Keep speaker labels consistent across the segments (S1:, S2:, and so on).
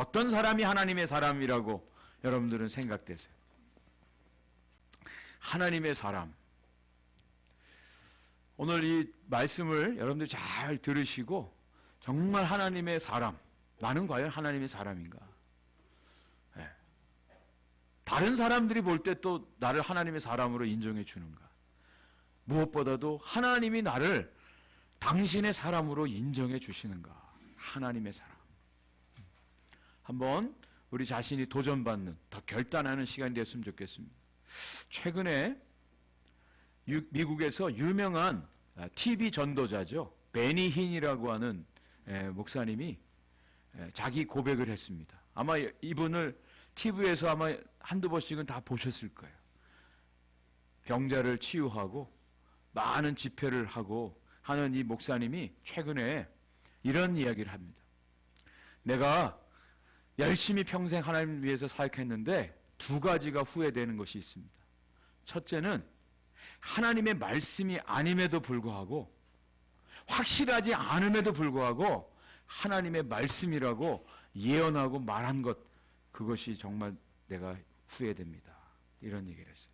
S1: 어떤 사람이 하나님의 사람이라고 여러분들은 생각되세요? 하나님의 사람. 오늘 이 말씀을 여러분들 잘 들으시고 정말 하나님의 사람, 나는 과연 하나님의 사람인가? 네. 다른 사람들이 볼 때 또 나를 하나님의 사람으로 인정해 주는가? 무엇보다도 하나님이 나를 당신의 사람으로 인정해 주시는가? 하나님의 사람. 한번 우리 자신이 도전받는, 더 결단하는 시간이 됐으면 좋겠습니다. 최근에 미국에서 유명한 TV 전도자죠. 베니 힌이라고 하는 목사님이 자기 고백을 했습니다. 아마 이분을 TV에서 아마 한두 번씩은 다 보셨을 거예요. 병자를 치유하고 많은 집회를 하고 하는 이 목사님이 최근에 이런 이야기를 합니다. 내가 열심히 평생 하나님을 위해서 사역했는데 두 가지가 후회되는 것이 있습니다. 첫째는 하나님의 말씀이 아님에도 불구하고, 확실하지 않음에도 불구하고 하나님의 말씀이라고 예언하고 말한 것, 그것이 정말 내가 후회됩니다. 이런 얘기를 했어요.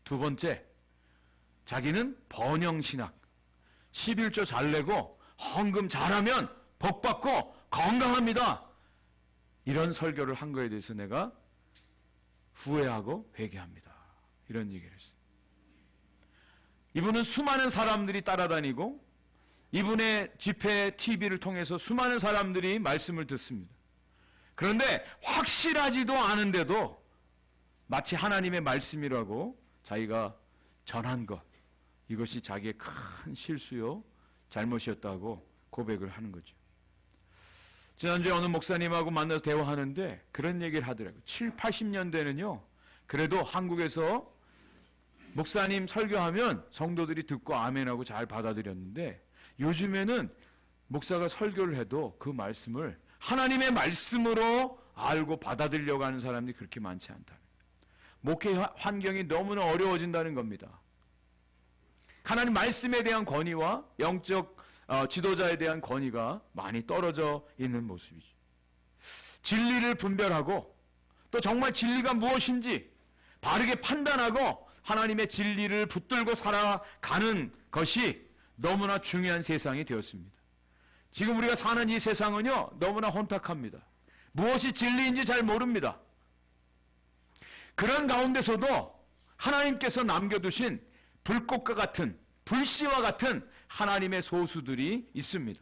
S1: 두 번째, 자기는 번영신학, 11조 잘 내고 헌금 잘하면 복받고 건강합니다. 이런 설교를 한 거에 대해서 내가 후회하고 회개합니다. 이런 얘기를 했어요. 이분은 수많은 사람들이 따라다니고 이분의 집회 TV를 통해서 수많은 사람들이 말씀을 듣습니다. 그런데 확실하지도 않은데도 마치 하나님의 말씀이라고 자기가 전한 것, 이것이 자기의 큰 실수요, 잘못이었다고 고백을 하는 거죠. 지난주에 어느 목사님하고 만나서 대화하는데 그런 얘기를 하더라고요. 7, 80년대는요, 그래도 한국에서 목사님 설교하면 성도들이 듣고 아멘하고 잘 받아들였는데, 요즘에는 목사가 설교를 해도 그 말씀을 하나님의 말씀으로 알고 받아들이려고 하는 사람들이 그렇게 많지 않다. 목회 환경이 너무나 어려워진다는 겁니다. 하나님 말씀에 대한 권위와 영적 지도자에 대한 권위가 많이 떨어져 있는 모습이죠. 진리를 분별하고 또 정말 진리가 무엇인지 바르게 판단하고 하나님의 진리를 붙들고 살아가는 것이 너무나 중요한 세상이 되었습니다. 지금 우리가 사는 이 세상은요, 너무나 혼탁합니다. 무엇이 진리인지 잘 모릅니다. 그런 가운데서도 하나님께서 남겨두신 불꽃과 같은, 불씨와 같은 하나님의 소수들이 있습니다.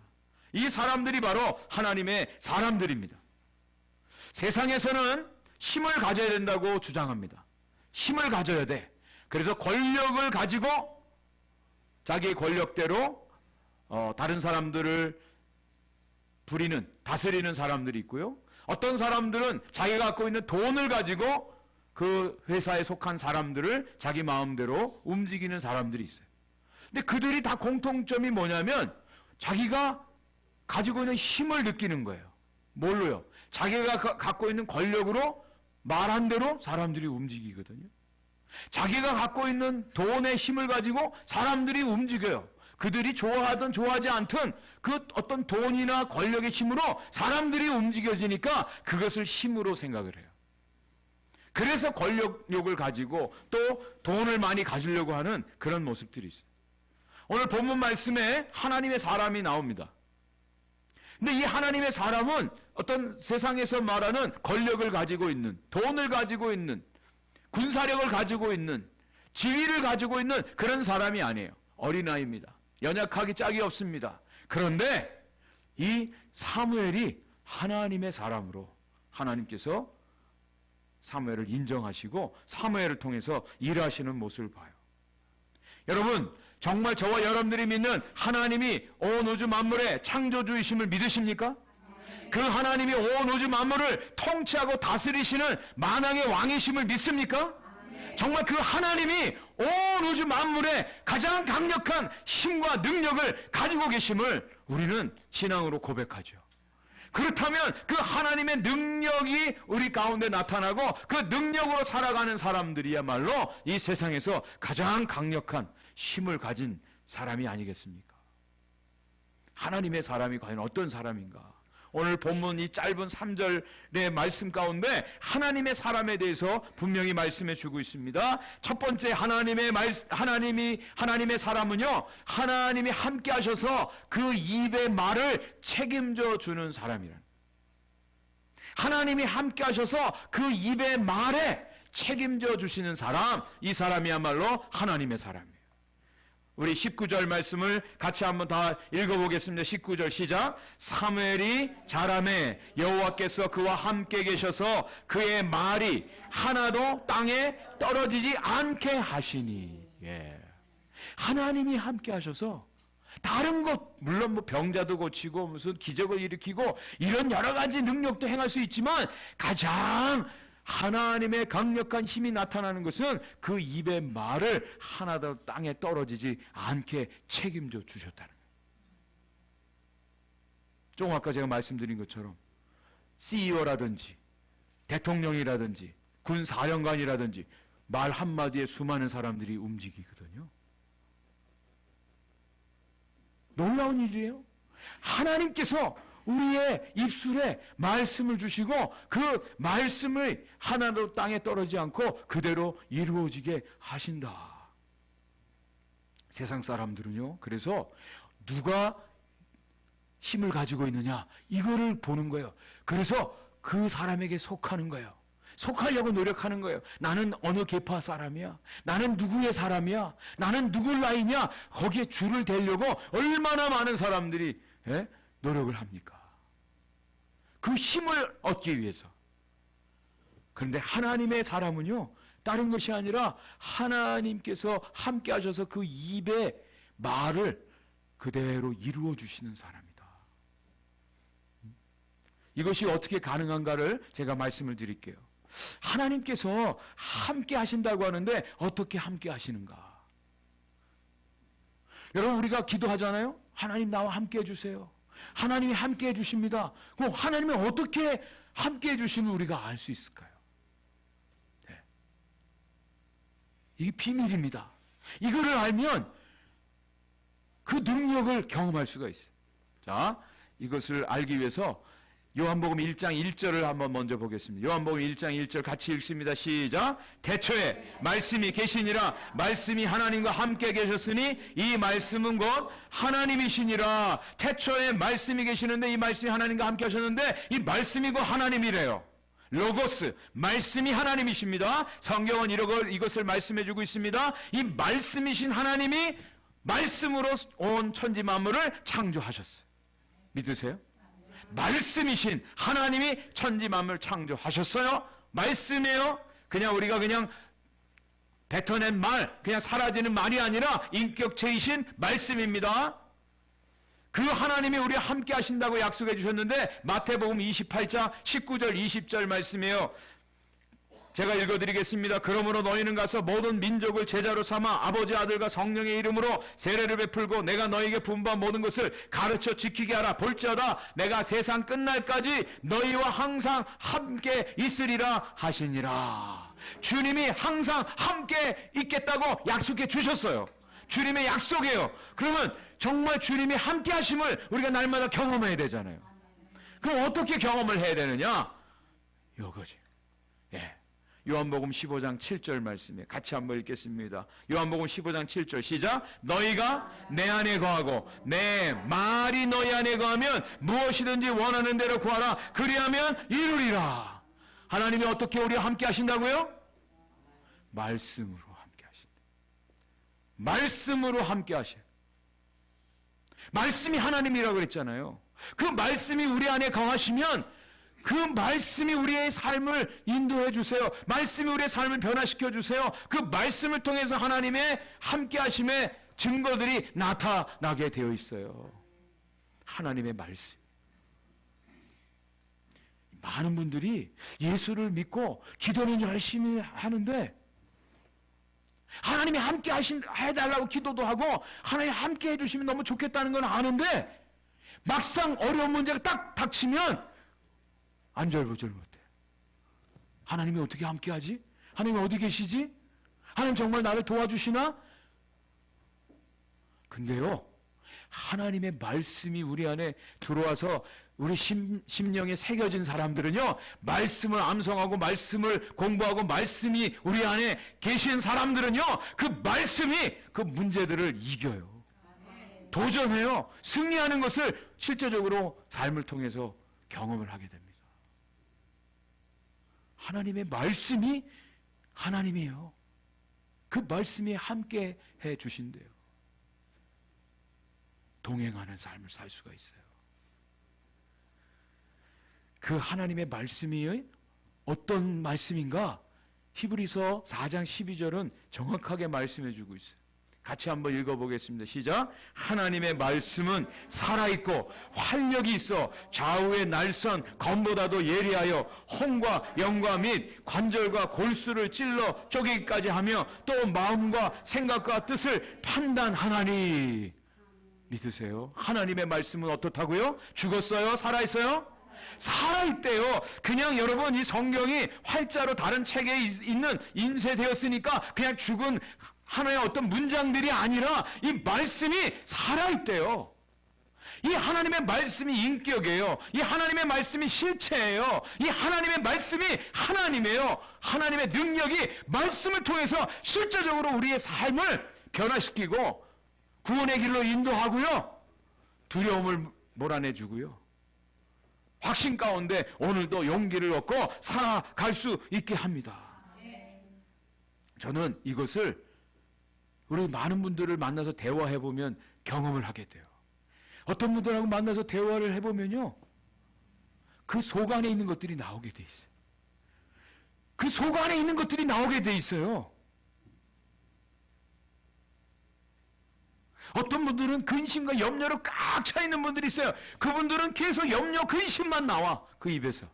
S1: 이 사람들이 바로 하나님의 사람들입니다. 세상에서는 힘을 가져야 된다고 주장합니다. 힘을 가져야 돼. 그래서 권력을 가지고 자기의 권력대로 다른 사람들을 부리는, 다스리는 사람들이 있고요. 어떤 사람들은 자기가 갖고 있는 돈을 가지고 그 회사에 속한 사람들을 자기 마음대로 움직이는 사람들이 있어요. 근데 그들이 다 공통점이 뭐냐면 자기가 가지고 있는 힘을 느끼는 거예요. 뭘로요? 자기가 갖고 있는 권력으로 말한 대로 사람들이 움직이거든요. 자기가 갖고 있는 돈의 힘을 가지고 사람들이 움직여요. 그들이 좋아하든 좋아하지 않든 그 어떤 돈이나 권력의 힘으로 사람들이 움직여지니까 그것을 힘으로 생각을 해요. 그래서 권력욕을 가지고 또 돈을 많이 가지려고 하는 그런 모습들이 있어요. 오늘 본문 말씀에 하나님의 사람이 나옵니다. 근데 이 하나님의 사람은 어떤 세상에서 말하는 권력을 가지고 있는, 돈을 가지고 있는, 군사력을 가지고 있는, 지위를 가지고 있는 그런 사람이 아니에요. 어린아이입니다. 연약하기 짝이 없습니다. 그런데 이 사무엘이 하나님의 사람으로 하나님께서 사무엘을 인정하시고 사무엘을 통해서 일하시는 모습을 봐요. 여러분, 정말 저와 여러분들이 믿는 하나님이 온 우주 만물의 창조주이심을 믿으십니까? 그 하나님이 온 우주 만물을 통치하고 다스리시는 만왕의 왕이심을 믿습니까? 정말 그 하나님이 온 우주 만물의 가장 강력한 힘과 능력을 가지고 계심을 우리는 신앙으로 고백하죠. 그렇다면 그 하나님의 능력이 우리 가운데 나타나고 그 능력으로 살아가는 사람들이야말로 이 세상에서 가장 강력한 힘을 가진 사람이 아니겠습니까? 하나님의 사람이 과연 어떤 사람인가? 오늘 본문 이 짧은 3절의 말씀 가운데 하나님의 사람에 대해서 분명히 말씀해 주고 있습니다. 첫 번째 하나님의 사람은요, 하나님이 함께 하셔서 그 입의 말을 책임져 주는 사람이라는. 하나님이 함께 하셔서 그 입의 말에 책임져 주시는 사람, 이 사람이야말로 하나님의 사람이에요. 우리 19절 말씀을 같이 한번 다 읽어보겠습니다. 19절 시작. 사무엘이 자라매 여호와께서 그와 함께 계셔서 그의 말이 하나도 땅에 떨어지지 않게 하시니. 예. 하나님이 함께 하셔서 다른 것, 물론 뭐 병자도 고치고 무슨 기적을 일으키고 이런 여러 가지 능력도 행할 수 있지만 가장 하나님의 강력한 힘이 나타나는 것은 그 입의 말을 하나도 땅에 떨어지지 않게 책임져 주셨다는 거예요. 좀 아까 제가 말씀드린 것처럼 CEO라든지 대통령이라든지 군사령관이라든지 말 한마디에 수많은 사람들이 움직이거든요. 놀라운 일이에요. 하나님께서 우리의 입술에 말씀을 주시고 그 말씀을 하나도 땅에 떨어지지 않고 그대로 이루어지게 하신다. 세상 사람들은요, 그래서 누가 힘을 가지고 있느냐 이거를 보는 거예요. 그래서 그 사람에게 속하는 거예요. 속하려고 노력하는 거예요. 나는 어느 계파 사람이야? 나는 누구의 사람이야? 나는 누굴 라인이야? 거기에 줄을 대려고 얼마나 많은 사람들이 노력을 합니까? 그 힘을 얻기 위해서. 그런데 하나님의 사람은요, 다른 것이 아니라 하나님께서 함께 하셔서 그 입의 말을 그대로 이루어 주시는 사람이다. 이것이 어떻게 가능한가를 제가 말씀을 드릴게요. 하나님께서 함께 하신다고 하는데 어떻게 함께 하시는가? 여러분, 우리가 기도하잖아요. 하나님 나와 함께 해주세요. 하나님이 함께 해주십니다. 그럼 하나님이 어떻게 함께 해주시면 우리가 알 수 있을까요? 네. 이게 비밀입니다. 이거를 알면 그 능력을 경험할 수가 있어요. 자, 이것을 알기 위해서 요한복음 1장 1절을 한번 먼저 보겠습니다. 요한복음 1장 1절 같이 읽습니다. 시작. 태초에 말씀이 계시니라. 말씀이 하나님과 함께 계셨으니 이 말씀은 곧 하나님이시니라. 태초에 말씀이 계시는데 이 말씀이 하나님과 함께 하셨는데 이 말씀이 곧 하나님이래요. 로고스, 말씀이 하나님이십니다. 성경은 이것을 말씀해주고 있습니다. 이 말씀이신 하나님이 말씀으로 온 천지 만물을 창조하셨어요. 믿으세요? 말씀이신 하나님이 천지 만물 창조하셨어요. 말씀이에요. 그냥 우리가 그냥 뱉어낸 말, 그냥 사라지는 말이 아니라 인격체이신 말씀입니다. 그 하나님이 우리와 함께 하신다고 약속해 주셨는데 마태복음 28장 19절 20절 말씀이에요. 제가 읽어드리겠습니다. 그러므로 너희는 가서 모든 민족을 제자로 삼아 아버지 아들과 성령의 이름으로 세례를 베풀고 내가 너희에게 분부한 모든 것을 가르쳐 지키게 하라. 볼지어다 내가 세상 끝날까지 너희와 항상 함께 있으리라 하시니라. 주님이 항상 함께 있겠다고 약속해 주셨어요. 주님의 약속이에요. 그러면 정말 주님이 함께 하심을 우리가 날마다 경험해야 되잖아요. 그럼 어떻게 경험을 해야 되느냐? 이거지. 예. 요한복음 15장 7절 말씀에 같이 한번 읽겠습니다. 요한복음 15장 7절 시작. 너희가 내 안에 거하고 내 말이 너희 안에 거하면 무엇이든지 원하는 대로 구하라. 그리하면 이루리라. 하나님이 어떻게 우리와 함께 하신다고요? 말씀으로 함께 하신다. 말씀으로 함께 하셔요. 말씀이 하나님이라고 그랬잖아요. 그 말씀이 우리 안에 거하시면 그 말씀이 우리의 삶을 인도해 주세요. 말씀이 우리의 삶을 변화시켜 주세요. 그 말씀을 통해서 하나님의 함께 하심의 증거들이 나타나게 되어 있어요. 하나님의 말씀. 많은 분들이 예수를 믿고 기도는 열심히 하는데 하나님이 함께 해달라고 기도도 하고 하나님 함께 해주시면 너무 좋겠다는 건 아는데 막상 어려운 문제가 딱 닥치면 안절부절 못해. 하나님이 어떻게 함께하지? 하나님이 어디 계시지? 하나님 정말 나를 도와주시나? 근데요, 하나님의 말씀이 우리 안에 들어와서 우리 심령에 새겨진 사람들은요, 말씀을 암송하고 말씀을 공부하고 말씀이 우리 안에 계신 사람들은요, 그 말씀이 그 문제들을 이겨요. 도전해요. 승리하는 것을 실제적으로 삶을 통해서 경험을 하게 됩니다. 하나님의 말씀이 하나님이에요. 그 말씀이 함께 해 주신대요. 동행하는 삶을 살 수가 있어요. 그 하나님의 말씀이 어떤 말씀인가? 히브리서 4장 12절은 정확하게 말씀해 주고 있어요. 같이 한번 읽어보겠습니다. 시작. 하나님의 말씀은 살아있고 활력이 있어 좌우의 날선 검보다도 예리하여 혼과 영과 및 관절과 골수를 찔러 쪼개기까지 하며 또 마음과 생각과 뜻을 판단하나니. 믿으세요? 하나님의 말씀은 어떻다고요? 죽었어요? 살아있어요? 살아있대요. 그냥 여러분 이 성경이 활자로 다른 책에 있는 인쇄되었으니까 그냥 죽은 하나의 어떤 문장들이 아니라 이 말씀이 살아있대요. 이 하나님의 말씀이 인격이에요. 이 하나님의 말씀이 실체예요. 이 하나님의 말씀이 하나님이에요. 하나님의 능력이 말씀을 통해서 실제적으로 우리의 삶을 변화시키고 구원의 길로 인도하고요, 두려움을 몰아내주고요, 확신 가운데 오늘도 용기를 얻고 살아갈 수 있게 합니다. 저는 이것을 우리 많은 분들을 만나서 대화해보면 경험을 하게 돼요. 어떤 분들하고 만나서 대화를 해보면요, 그 속 안에 있는 것들이 나오게 돼 있어요. 그 속 안에 있는 것들이 나오게 돼 있어요. 어떤 분들은 근심과 염려로 꽉 차 있는 분들이 있어요. 그분들은 계속 염려, 근심만 나와, 그 입에서.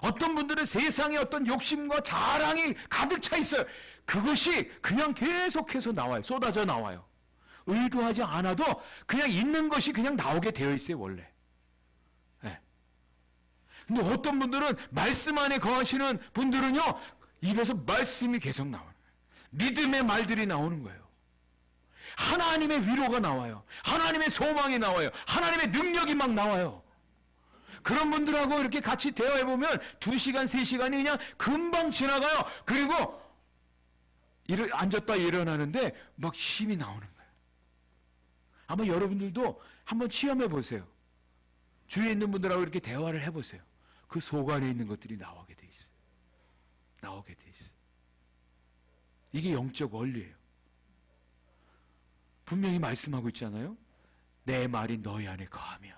S1: 어떤 분들은 세상에 어떤 욕심과 자랑이 가득 차 있어요. 그것이 그냥 계속해서 나와요. 쏟아져 나와요. 의도하지 않아도 그냥 있는 것이 그냥 나오게 되어 있어요, 원래. 네. 근데 어떤 분들은 말씀 안에 거하시는 분들은요, 입에서 말씀이 계속 나와요. 믿음의 말들이 나오는 거예요. 하나님의 위로가 나와요. 하나님의 소망이 나와요. 하나님의 능력이 막 나와요. 그런 분들하고 이렇게 같이 대화해보면 2시간, 3시간이 그냥 금방 지나가요. 그리고 앉았다 일어나는데 막 힘이 나오는 거예요. 아마 여러분들도 한번 시험해보세요. 주위에 있는 분들하고 이렇게 대화를 해보세요. 그 속 안에 있는 것들이 나오게 돼 있어요. 나오게 돼 있어요. 이게 영적 원리예요. 분명히 말씀하고 있잖아요. 내 말이 너희 안에 거하면,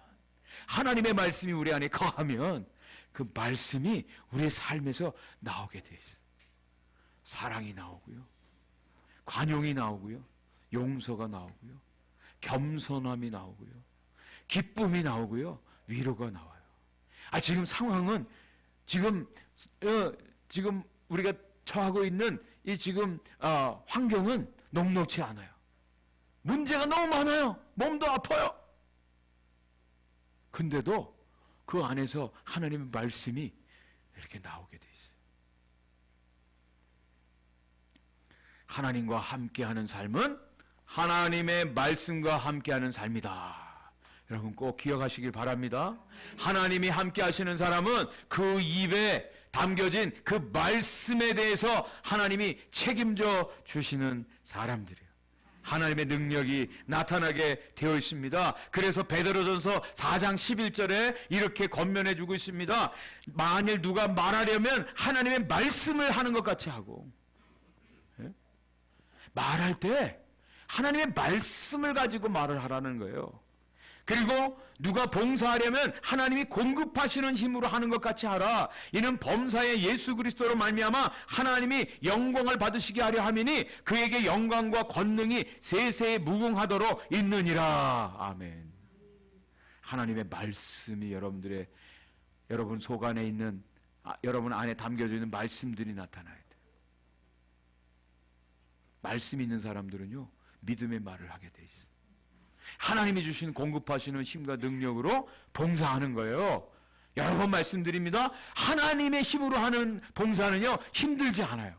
S1: 하나님의 말씀이 우리 안에 거하면 그 말씀이 우리의 삶에서 나오게 돼 있어요. 사랑이 나오고요, 관용이 나오고요, 용서가 나오고요, 겸손함이 나오고요, 기쁨이 나오고요, 위로가 나와요. 지금 상황은 지금 우리가 처하고 있는 이 지금 환경은 녹록치 않아요. 문제가 너무 많아요. 몸도 아파요. 근데도 그 안에서 하나님의 말씀이 이렇게 나오게 돼 있어요. 하나님과 함께하는 삶은 하나님의 말씀과 함께하는 삶이다. 여러분 꼭 기억하시길 바랍니다. 하나님이 함께하시는 사람은 그 입에 담겨진 그 말씀에 대해서 하나님이 책임져 주시는 사람들이에요. 하나님의 능력이 나타나게 되어 있습니다. 그래서 베드로전서 4장 11절에 이렇게 권면해 주고 있습니다. 만일 누가 말하려면 하나님의 말씀을 하는 것 같이 하고, 말할 때 하나님의 말씀을 가지고 말을 하라는 거예요. 그리고 누가 봉사하려면 하나님이 공급하시는 힘으로 하는 것 같이 하라. 이는 범사의 예수 그리스도로 말미암아 하나님이 영광을 받으시게 하려 함이니 그에게 영광과 권능이 세세에 무궁하도록 있느니라. 아멘. 하나님의 말씀이 여러분 속 안에 있는, 여러분 안에 담겨져 있는 말씀들이 나타나야 돼요. 말씀이 있는 사람들은요, 믿음의 말을 하게 돼 있어요. 하나님이 주신 공급하시는 힘과 능력으로 봉사하는 거예요. 여러 번 말씀드립니다. 하나님의 힘으로 하는 봉사는요, 힘들지 않아요.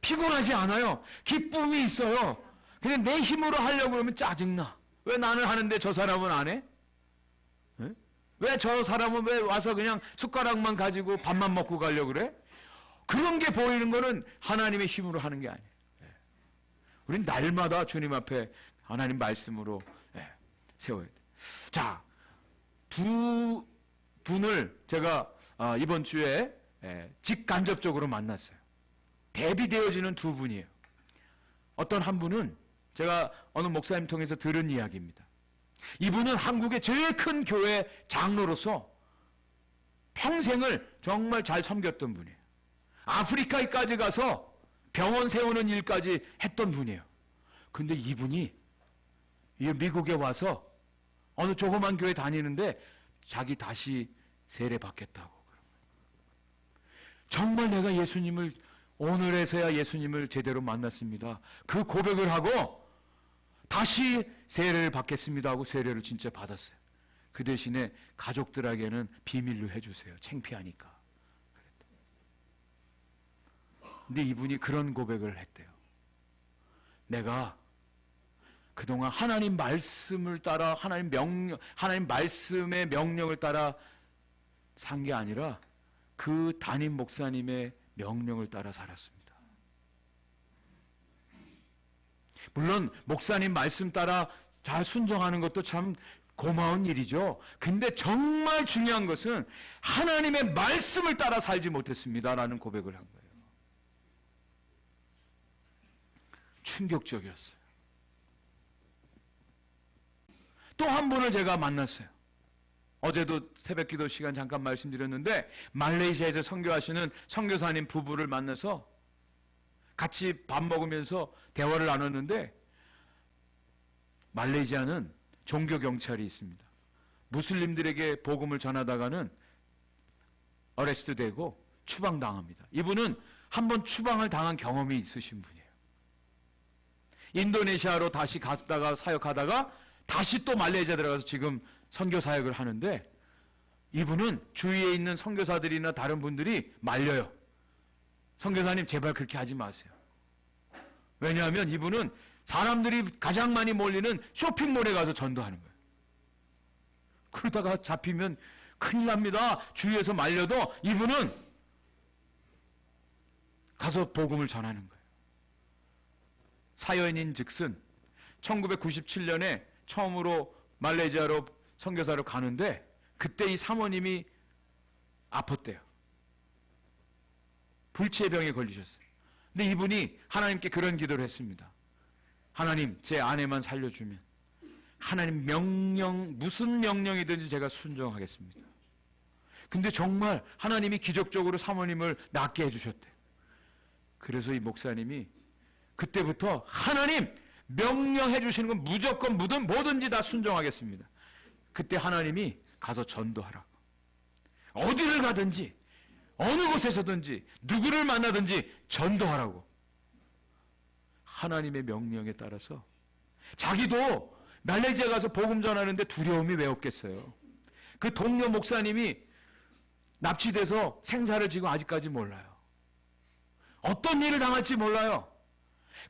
S1: 피곤하지 않아요. 기쁨이 있어요. 그냥 내 힘으로 하려고 그러면 짜증나. 왜 나는 하는데 저 사람은 안 해? 왜 저 사람은 왜 와서 그냥 숟가락만 가지고 밥만 먹고 가려고 그래? 그런 게 보이는 거는 하나님의 힘으로 하는 게 아니에요. 우린 날마다 주님 앞에 하나님 말씀으로 세워야 돼요. 자, 두 분을 제가 이번 주에 직간접적으로 만났어요. 대비되어지는 두 분이에요. 어떤 한 분은 제가 어느 목사님 통해서 들은 이야기입니다. 이분은 한국의 제일 큰 교회 장로로서 평생을 정말 잘 섬겼던 분이에요. 아프리카까지 가서 병원 세우는 일까지 했던 분이에요. 근데 이분이 미국에 와서 어느 조그만 교회 다니는데 자기 다시 세례 받겠다고. 정말 내가 예수님을 오늘에서야 예수님을 제대로 만났습니다. 그 고백을 하고 다시 세례를 받겠습니다 하고 세례를 진짜 받았어요. 그 대신에 가족들에게는 비밀로 해주세요. 창피하니까. 근데 이분이 그런 고백을 했대요. 내가 그동안 하나님 말씀을 따라 하나님 말씀의 명령을 따라 산 게 아니라 그 담임 목사님의 명령을 따라 살았습니다. 물론 목사님 말씀 따라 잘 순종하는 것도 참 고마운 일이죠. 근데 정말 중요한 것은 하나님의 말씀을 따라 살지 못했습니다라는 고백을 한 거예요. 충격적이었어요. 또 한 분을 제가 만났어요. 어제도 새벽기도 시간 잠깐 말씀드렸는데 말레이시아에서 선교하시는 선교사님 부부를 만나서 같이 밥 먹으면서 대화를 나눴는데 말레이시아는 종교 경찰이 있습니다. 무슬림들에게 복음을 전하다가는 어레스트 되고 추방당합니다. 이분은 한번 추방을 당한 경험이 있으신 분이에요. 인도네시아로 다시 갔다가 사역하다가 다시 또 말레이시아 들어가서 지금 선교 사역을 하는데 이분은 주위에 있는 선교사들이나 다른 분들이 말려요. 선교사님 제발 그렇게 하지 마세요. 왜냐하면 이분은 사람들이 가장 많이 몰리는 쇼핑몰에 가서 전도하는 거예요. 그러다가 잡히면 큰일 납니다. 주위에서 말려도 이분은 가서 복음을 전하는 거예요. 사연인 즉슨 1997년에 처음으로 말레이시아로 선교사로 가는데 그때 이 사모님이 아팠대요. 불치의 병에 걸리셨어요. 근데 이분이 하나님께 그런 기도를 했습니다. 하나님, 제 아내만 살려주면 하나님 명령, 무슨 명령이든지 제가 순종하겠습니다. 근데 정말 하나님이 기적적으로 사모님을 낫게 해주셨대요. 그래서 이 목사님이 그때부터 하나님 명령해 주시는 건 무조건 뭐든지 다 순종하겠습니다. 그때 하나님이 가서 전도하라고. 어디를 가든지 어느 곳에서든지 누구를 만나든지 전도하라고. 하나님의 명령에 따라서 자기도 말레이시아 가서 복음 전하는데 두려움이 왜 없겠어요. 그 동료 목사님이 납치돼서 생사를 지금 아직까지 몰라요. 어떤 일을 당할지 몰라요.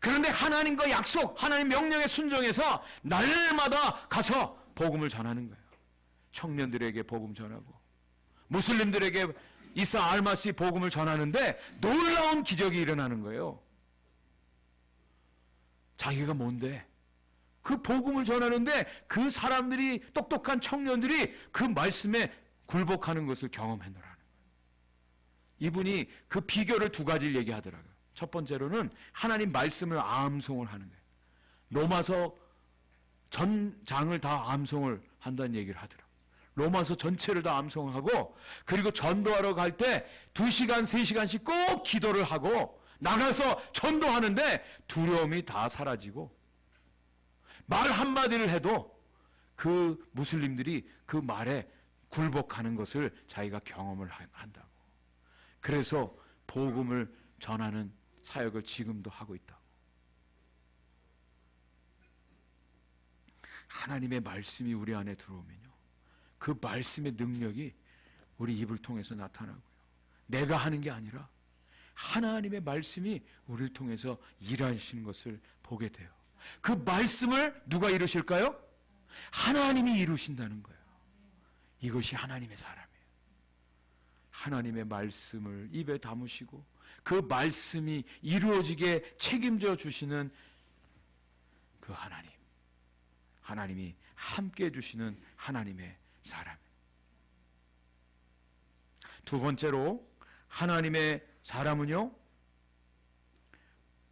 S1: 그런데 하나님과 약속, 하나님 명령에 순종해서 날마다 가서 복음을 전하는 거예요. 청년들에게 복음 전하고 무슬림들에게 이사 알마시 복음을 전하는데 놀라운 기적이 일어나는 거예요. 자기가 뭔데? 그 복음을 전하는데 그 사람들이, 똑똑한 청년들이 그 말씀에 굴복하는 것을 경험해놓으라는 거예요. 이분이 그 비결을 두 가지를 얘기하더라고요. 첫 번째로는 하나님 말씀을 암송을 하는 거예요. 로마서 전장을 다 암송을 한다는 얘기를 하더라고요. 로마서 전체를 다 암송하고, 그리고 전도하러 갈 때 2시간, 3시간씩 꼭 기도를 하고 나가서 전도하는데 두려움이 다 사라지고 말 한마디를 해도 그 무슬림들이 그 말에 굴복하는 것을 자기가 경험을 한다고. 그래서 복음을 전하는 사역을 지금도 하고 있다고. 하나님의 말씀이 우리 안에 들어오면요, 그 말씀의 능력이 우리 입을 통해서 나타나고요. 내가 하는 게 아니라 하나님의 말씀이 우리를 통해서 일하시는 것을 보게 돼요. 그 말씀을 누가 이루실까요? 하나님이 이루신다는 거예요. 이것이 하나님의 사람이에요. 하나님의 말씀을 입에 담으시고 그 말씀이 이루어지게 책임져 주시는 그 하나님, 하나님이 함께 해주시는 하나님의 사람. 두 번째로 하나님의 사람은요,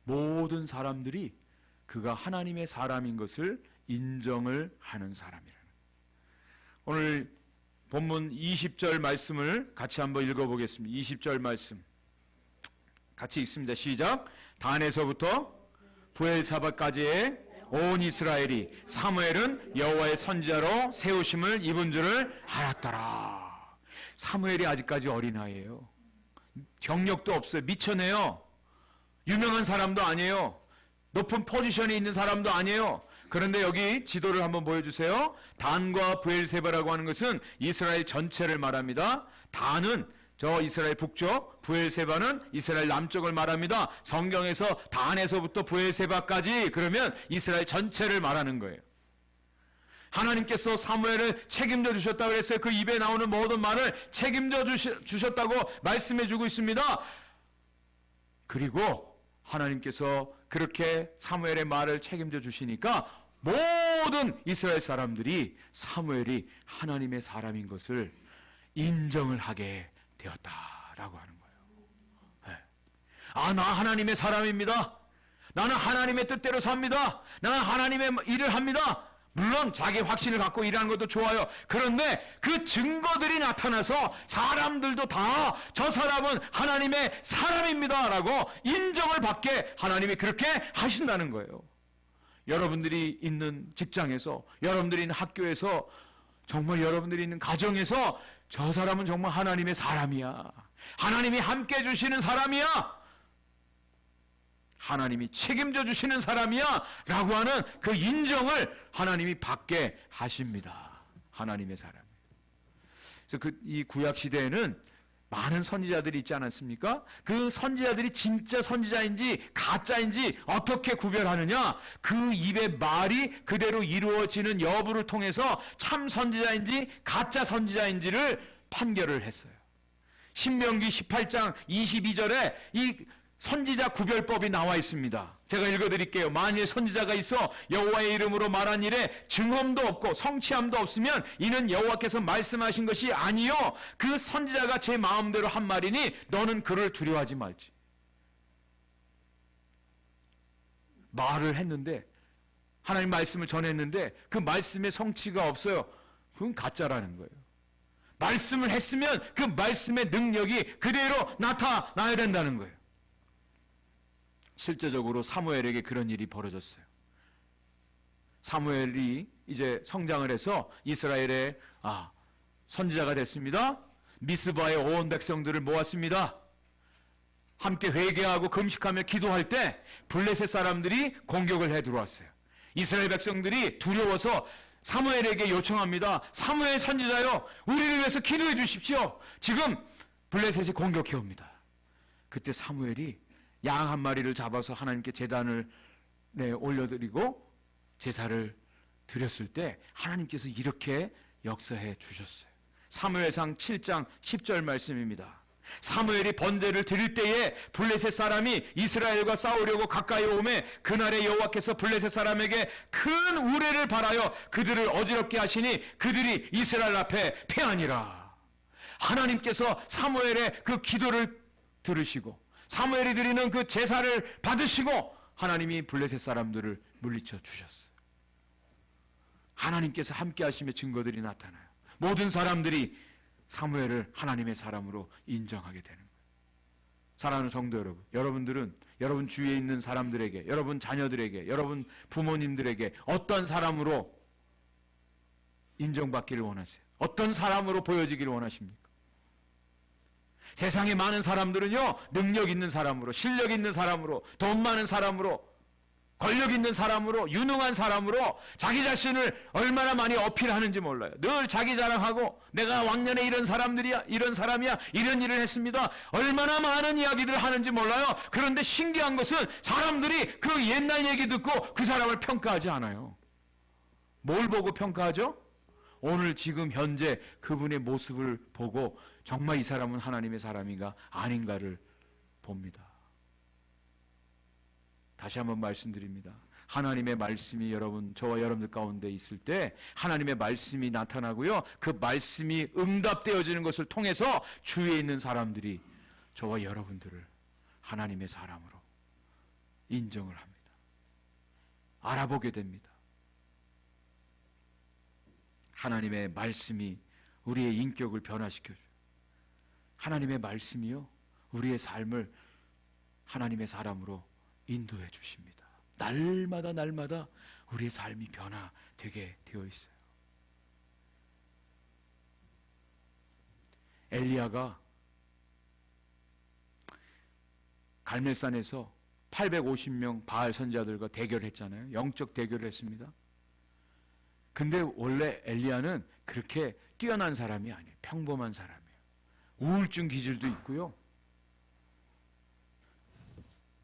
S1: 모든 사람들이 그가 하나님의 사람인 것을 인정을 하는 사람이라는 거예요. 오늘 본문 20절 말씀을 같이 한번 읽어보겠습니다. 20절 말씀 같이 읽습니다. 시작. 단에서부터 브엘사바까지의 온 이스라엘이 사무엘은 여호와의 선지자로 세우심을 입은 줄을 알았더라. 사무엘이 아직까지 어린아이예요. 경력도 없어요. 미천해요. 유명한 사람도 아니에요. 높은 포지션에 있는 사람도 아니에요. 그런데 여기 지도를 한번 보여주세요. 단과 브엘세바라고 하는 것은 이스라엘 전체를 말합니다. 단은 저 이스라엘 북쪽, 브엘세바는 이스라엘 남쪽을 말합니다. 성경에서 단에서부터 브엘세바까지 그러면 이스라엘 전체를 말하는 거예요. 하나님께서 사무엘을 책임져 주셨다고 그랬어요. 그 입에 나오는 모든 말을 책임져 주셨다고 말씀해 주고 있습니다. 그리고 하나님께서 그렇게 사무엘의 말을 책임져 주시니까 모든 이스라엘 사람들이 사무엘이 하나님의 사람인 것을 인정을 하게 되었다라고 하는 거예요. 네. 아, 나 하나님의 사람입니다. 나는 하나님의 뜻대로 삽니다. 나는 하나님의 일을 합니다. 물론 자기 확신을 갖고 일하는 것도 좋아요. 그런데 그 증거들이 나타나서 사람들도 다 저 사람은 하나님의 사람입니다 라고 인정을 받게 하나님이 그렇게 하신다는 거예요. 여러분들이 있는 직장에서, 여러분들이 있는 학교에서, 정말 여러분들이 있는 가정에서 저 사람은 정말 하나님의 사람이야. 하나님이 함께 해주시는 사람이야. 하나님이 책임져 주시는 사람이야 라고 하는 그 인정을 하나님이 받게 하십니다. 하나님의 사람. 그래서 이 구약 시대에는 많은 선지자들이 있지 않았습니까? 그 선지자들이 진짜 선지자인지 가짜인지 어떻게 구별하느냐? 그 입의 말이 그대로 이루어지는 여부를 통해서 참 선지자인지 가짜 선지자인지를 판결을 했어요. 신명기 18장 22절에 이 선지자 구별법이 나와 있습니다. 제가 읽어드릴게요. 만일 선지자가 있어 여호와의 이름으로 말한 일에 증언도 없고 성취함도 없으면 이는 여호와께서 말씀하신 것이 아니요 그 선지자가 제 마음대로 한 말이니 너는 그를 두려워하지 말지. 말을 했는데 하나님 말씀을 전했는데 그 말씀의 성취가 없어요. 그건 가짜라는 거예요. 말씀을 했으면 그 말씀의 능력이 그대로 나타나야 된다는 거예요. 실제적으로 사무엘에게 그런 일이 벌어졌어요. 사무엘이 이제 성장을 해서 이스라엘의 선지자가 됐습니다. 미스바의 온 백성들을 모았습니다. 함께 회개하고 금식하며 기도할 때 블레셋 사람들이 공격을 해 들어왔어요. 이스라엘 백성들이 두려워서 사무엘에게 요청합니다. 사무엘 선지자요, 우리를 위해서 기도해 주십시오. 지금 블레셋이 공격해 옵니다. 그때 사무엘이 양 한 마리를 잡아서 하나님께 제단을 올려드리고 제사를 드렸을 때 하나님께서 이렇게 역사해 주셨어요. 사무엘상 7장 10절 말씀입니다. 사무엘이 번제를 드릴 때에 블레셋 사람이 이스라엘과 싸우려고 가까이 오매 그날에 여호와께서 블레셋 사람에게 큰 우레를 발하여 그들을 어지럽게 하시니 그들이 이스라엘 앞에 패하니라. 하나님께서 사무엘의 그 기도를 들으시고 사무엘이 드리는 그 제사를 받으시고 하나님이 블레셋 사람들을 물리쳐 주셨어요. 하나님께서 함께 하심의 증거들이 나타나요. 모든 사람들이 사무엘을 하나님의 사람으로 인정하게 되는 거예요. 사랑하는 성도 여러분, 여러분들은 여러분 주위에 있는 사람들에게, 여러분 자녀들에게, 여러분 부모님들에게 어떤 사람으로 인정받기를 원하세요? 어떤 사람으로 보여지기를 원하십니까? 세상에 많은 사람들은요, 능력 있는 사람으로, 실력 있는 사람으로, 돈 많은 사람으로, 권력 있는 사람으로, 유능한 사람으로 자기 자신을 얼마나 많이 어필하는지 몰라요. 늘 자기 자랑하고 내가 왕년에 이런 사람들이야, 이런 사람이야, 이런 일을 했습니다. 얼마나 많은 이야기들을 하는지 몰라요. 그런데 신기한 것은 사람들이 그 옛날 얘기 듣고 그 사람을 평가하지 않아요. 뭘 보고 평가하죠? 오늘 지금 현재 그분의 모습을 보고 정말 이 사람은 하나님의 사람인가 아닌가를 봅니다. 다시 한번 말씀드립니다. 하나님의 말씀이 여러분, 저와 여러분들 가운데 있을 때 하나님의 말씀이 나타나고요, 그 말씀이 응답되어지는 것을 통해서 주위에 있는 사람들이 저와 여러분들을 하나님의 사람으로 인정을 합니다. 알아보게 됩니다. 하나님의 말씀이 우리의 인격을 변화시켜줘요. 하나님의 말씀이요, 우리의 삶을 하나님의 사람으로 인도해 주십니다. 날마다 날마다 우리의 삶이 변화되게 되어 있어요. 엘리야가 갈멜산에서 850명 바알 선지자들과 대결했잖아요. 영적 대결을 했습니다. 근데 원래 엘리야는 그렇게 뛰어난 사람이 아니에요. 평범한 사람이에요. 우울증 기질도 있고요.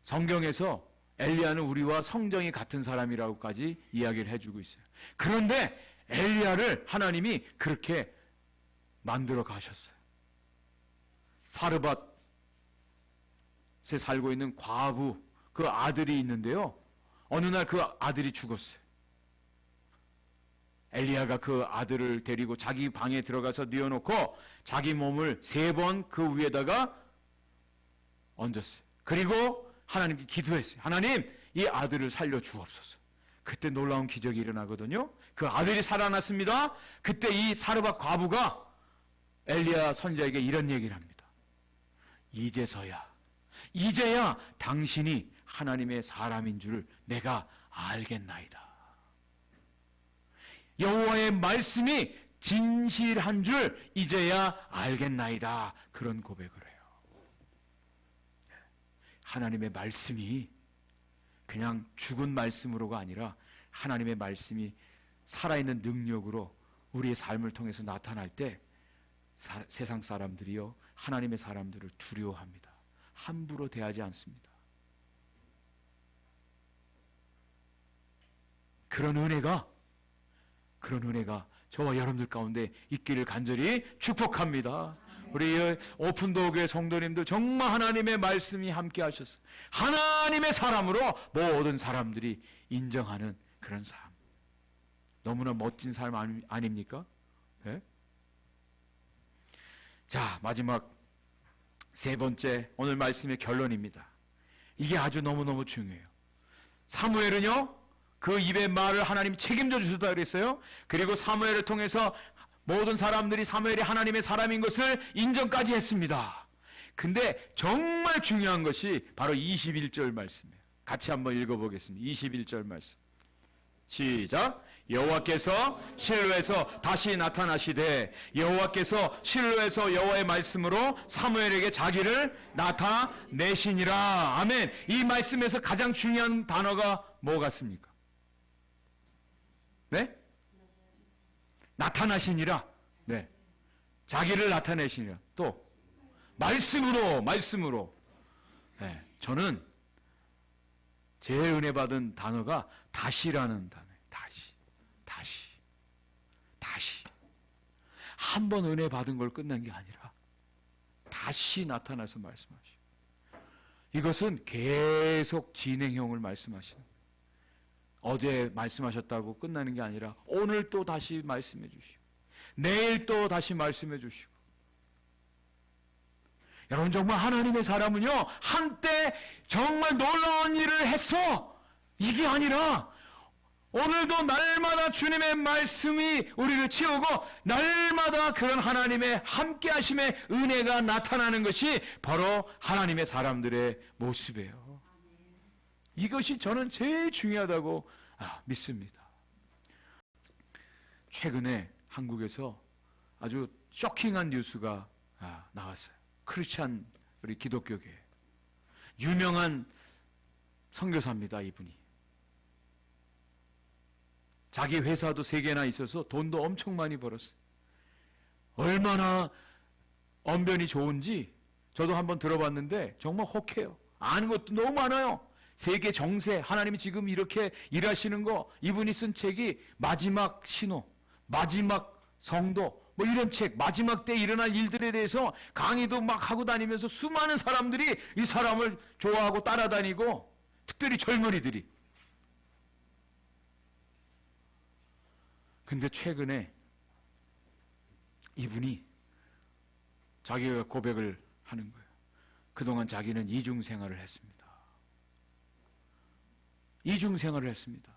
S1: 성경에서 엘리야는 우리와 성정이 같은 사람이라고까지 이야기를 해주고 있어요. 그런데 엘리야를 하나님이 그렇게 만들어 가셨어요. 사르밧에 살고 있는 과부, 그 아들이 있는데요, 어느 날 그 아들이 죽었어요. 엘리야가 그 아들을 데리고 자기 방에 들어가서 뉘어놓고 자기 몸을 3번 그 위에다가 얹었어요. 그리고 하나님께 기도했어요. 하나님, 이 아들을 살려 주옵소서. 그때 놀라운 기적이 일어나거든요. 그 아들이 살아났습니다. 그때 이 사르밧 과부가 엘리야 선지자에게 이런 얘기를 합니다. 이제야 당신이 하나님의 사람인 줄 내가 알겠나이다. 여호와의 말씀이 진실한 줄 이제야 알겠나이다. 그런 고백을 해요. 하나님의 말씀이 그냥 죽은 말씀으로가 아니라 하나님의 말씀이 살아있는 능력으로 우리의 삶을 통해서 나타날 때 세상 사람들이요, 하나님의 사람들을 두려워합니다. 함부로 대하지 않습니다. 그런 은혜가 저와 여러분들 가운데 있기를 간절히 축복합니다. 우리 오픈도어 성도님들 정말 하나님의 말씀이 함께 하셨어요. 하나님의 사람으로 모든 사람들이 인정하는 그런 삶. 너무나 멋진 삶 아닙니까? 네? 자, 마지막 3번째 오늘 말씀의 결론입니다. 이게 아주 너무너무 중요해요. 사무엘은요, 그 입의 말을 하나님이 책임져 주셨다 그랬어요. 그리고 사무엘을 통해서 모든 사람들이 사무엘이 하나님의 사람인 것을 인정까지 했습니다. 근데 정말 중요한 것이 바로 21절 말씀이에요. 같이 한번 읽어보겠습니다. 21절 말씀. 시작. 여호와께서 실로에서 다시 나타나시되 여호와께서 실로에서 여호와의 말씀으로 사무엘에게 자기를 나타내시니라. 아멘. 이 말씀에서 가장 중요한 단어가 뭐 같습니까? 네? 나타나시니라. 네. 자기를 나타내시니라. 또 말씀으로. 네. 저는 제일 은혜 받은 단어가 다시라는 단어예요. 다시. 한 번 은혜 받은 걸 끝난 게 아니라 다시 나타나서 말씀하시고, 이것은 계속 진행형을 말씀하시는 거예요. 어제 말씀하셨다고 끝나는 게 아니라 오늘 또 다시 말씀해 주시고 내일 또 다시 말씀해 주시고. 여러분, 정말 하나님의 사람은요, 한때 정말 놀라운 일을 했어, 이게 아니라 오늘도 날마다 주님의 말씀이 우리를 채우고 날마다 그런 하나님의 함께 하심의 은혜가 나타나는 것이 바로 하나님의 사람들의 모습이에요. 이것이 저는 제일 중요하다고 믿습니다. 최근에 한국에서 아주 쇼킹한 뉴스가 나왔어요. 크리스찬, 우리 기독교계 유명한 선교사입니다. 이분이 자기 회사도 3개나 있어서 돈도 엄청 많이 벌었어요. 얼마나 언변이 좋은지 저도 한번 들어봤는데 정말 혹해요. 아는 것도 너무 많아요. 세계 정세, 하나님이 지금 이렇게 일하시는 거, 이분이 쓴 책이 마지막 신호, 마지막 성도, 뭐 이런 책, 마지막 때 일어날 일들에 대해서 강의도 막 하고 다니면서 수많은 사람들이 이 사람을 좋아하고 따라다니고, 특별히 젊은이들이. 근데 최근에 이분이 자기가 고백을 하는 거예요. 그동안 자기는 이중 생활을 했습니다. 이중 생활을 했습니다.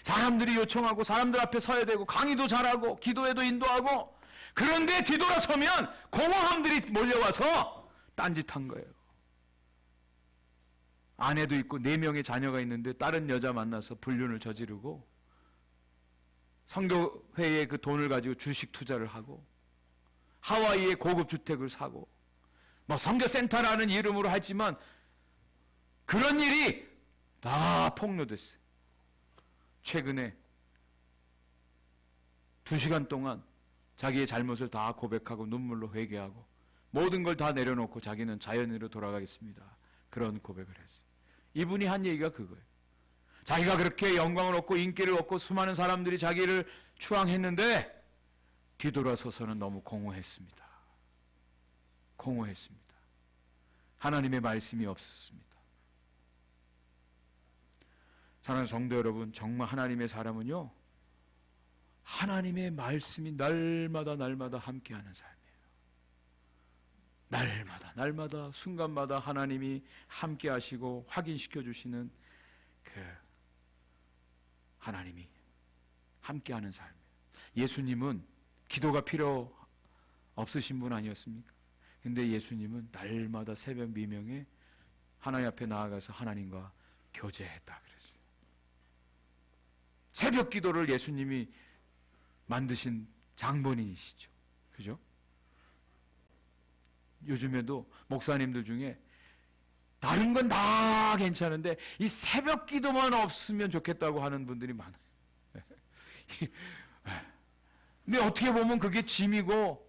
S1: 사람들이 요청하고 사람들 앞에 서야 되고 강의도 잘하고 기도에도 인도하고, 그런데 뒤돌아서면 공허함들이 몰려와서 딴짓한 거예요. 아내도 있고 4명의 자녀가 있는데 다른 여자 만나서 불륜을 저지르고, 선교회에 그 돈을 가지고 주식 투자를 하고, 하와이에 고급 주택을 사고, 뭐 선교센터라는 이름으로 하지만 그런 일이 다 폭로됐어요. 최근에 2시간 동안 자기의 잘못을 다 고백하고 눈물로 회개하고 모든 걸 다 내려놓고 자기는 자연으로 돌아가겠습니다, 그런 고백을 했어요. 이분이 한 얘기가 그거예요. 자기가 그렇게 영광을 얻고 인기를 얻고 수많은 사람들이 자기를 추앙했는데 뒤돌아서서는 너무 공허했습니다. 공허했습니다. 하나님의 말씀이 없었습니다. 사랑하는 성도 여러분, 정말 하나님의 사람은요, 하나님의 말씀이 날마다 함께하는 삶이에요. 날마다 순간마다 하나님이 함께하시고 확인시켜 주시는 그 하나님이 함께하는 삶이에요. 예수님은 기도가 필요 없으신 분 아니었습니까? 근데 예수님은 날마다 새벽 미명에 하나님 앞에 나아가서 하나님과 교제했다 그랬어요. 새벽 기도를 예수님이 만드신 장본인이시죠. 그죠? 요즘에도 목사님들 중에 다른 건 다 괜찮은데 이 새벽 기도만 없으면 좋겠다고 하는 분들이 많아요. 근데 어떻게 보면 그게 짐이고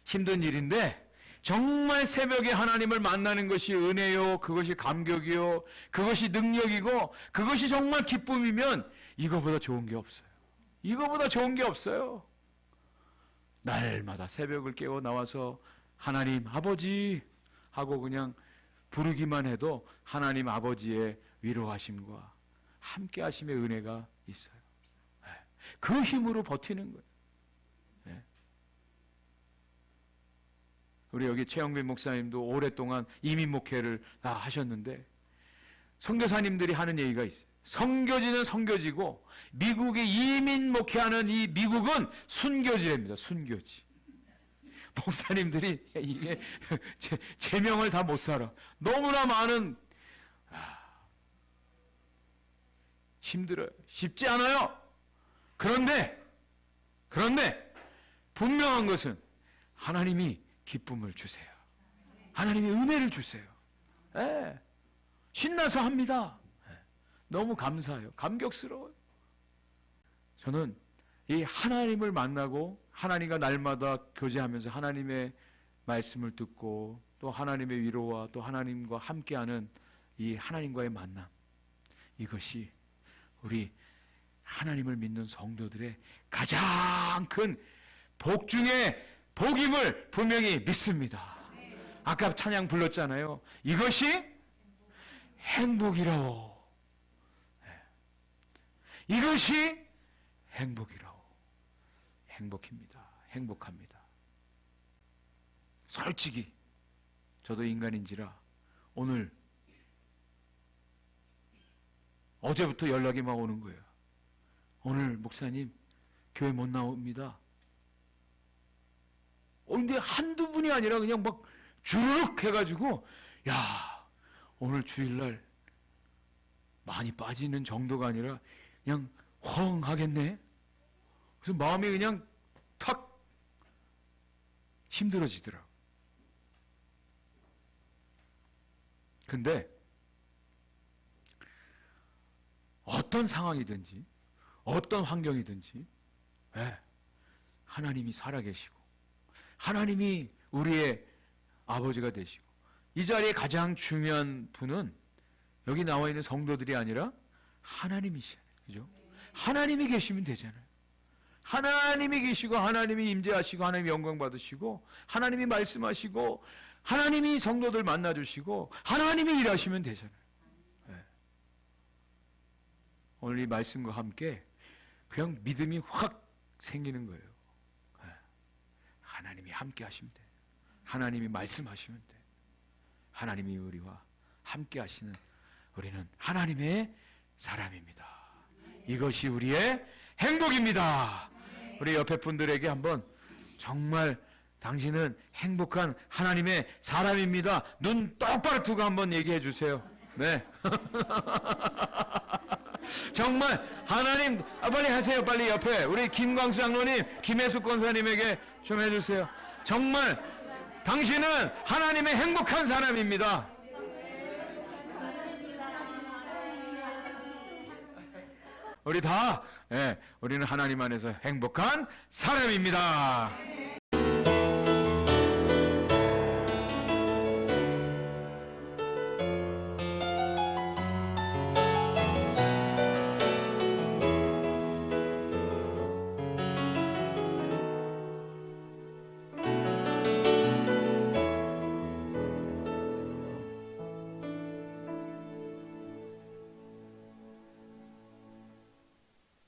S1: 힘든 일인데, 정말 새벽에 하나님을 만나는 것이 은혜요, 그것이 감격이요, 그것이 능력이고, 그것이 정말 기쁨이면 이거보다 좋은 게 없어요. 이거보다 좋은 게 없어요. 날마다 새벽을 깨워 나와서 하나님 아버지 하고 그냥 부르기만 해도 하나님 아버지의 위로하심과 함께하심의 은혜가 있어요. 그 힘으로 버티는 거예요. 우리 여기 최영빈 목사님도 오랫동안 이민 목회를 다 하셨는데, 선교사님들이 하는 얘기가 있어요. 선교지는 선교지고 미국에 이민 목회하는 이 미국은 순교지랍니다. 순교지. 목사님들이 이게 제명을 다 못 살아. 너무나 많은, 힘들어요. 쉽지 않아요. 그런데 분명한 것은 하나님이 기쁨을 주세요. 하나님이 은혜를 주세요. 신나서 합니다. 너무 감사해요. 감격스러워요. 저는 이 하나님을 만나고 하나님과 날마다 교제하면서 하나님의 말씀을 듣고 또 하나님의 위로와 또 하나님과 함께하는 이 하나님과의 만남, 이것이 우리 하나님을 믿는 성도들의 가장 큰 복 중에 복임을 분명히 믿습니다. 아까 찬양 불렀잖아요. 이것이 행복이라오. 이것이 행복이라오. 행복입니다. 행복합니다. 솔직히 저도 인간인지라 오늘 어제부터 연락이 막 오는 거예요. 오늘 목사님 교회 못 나옵니다. 근데 한두 분이 아니라 그냥 막 쭉 해가지고, 야, 오늘 주일날 많이 빠지는 정도가 아니라 그냥 헝 하겠네. 그래서 마음이 그냥 탁 힘들어지더라고. 근데 어떤 상황이든지 어떤 환경이든지 예, 하나님이 살아계시고 하나님이 우리의 아버지가 되시고 이 자리에 가장 중요한 분은 여기 나와 있는 성도들이 아니라 하나님이시잖아요. 그죠? 하나님이 계시면 되잖아요. 하나님이 계시고 하나님이 임재하시고 하나님이 영광 받으시고 하나님이 말씀하시고 하나님이 성도들 만나주시고 하나님이 일하시면 되잖아요. 네. 오늘 이 말씀과 함께 그냥 믿음이 확 생기는 거예요. 네. 하나님이 함께 하시면 돼. 하나님이 말씀하시면 돼. 하나님이 우리와 함께 하시는 우리는 하나님의 사람입니다. 이것이 우리의 행복입니다. 우리 옆에 분들에게 한번 정말 당신은 행복한 하나님의 사람입니다. 눈 똑바로 뜨고 한번 얘기해 주세요. 네. 정말 하나님, 빨리 하세요. 빨리 옆에 우리 김광수 장로님, 김혜숙 권사님에게 좀 해주세요. 정말 당신은 하나님의 행복한 사람입니다. 우리 다, 우리는 하나님 안에서 행복한 사람입니다.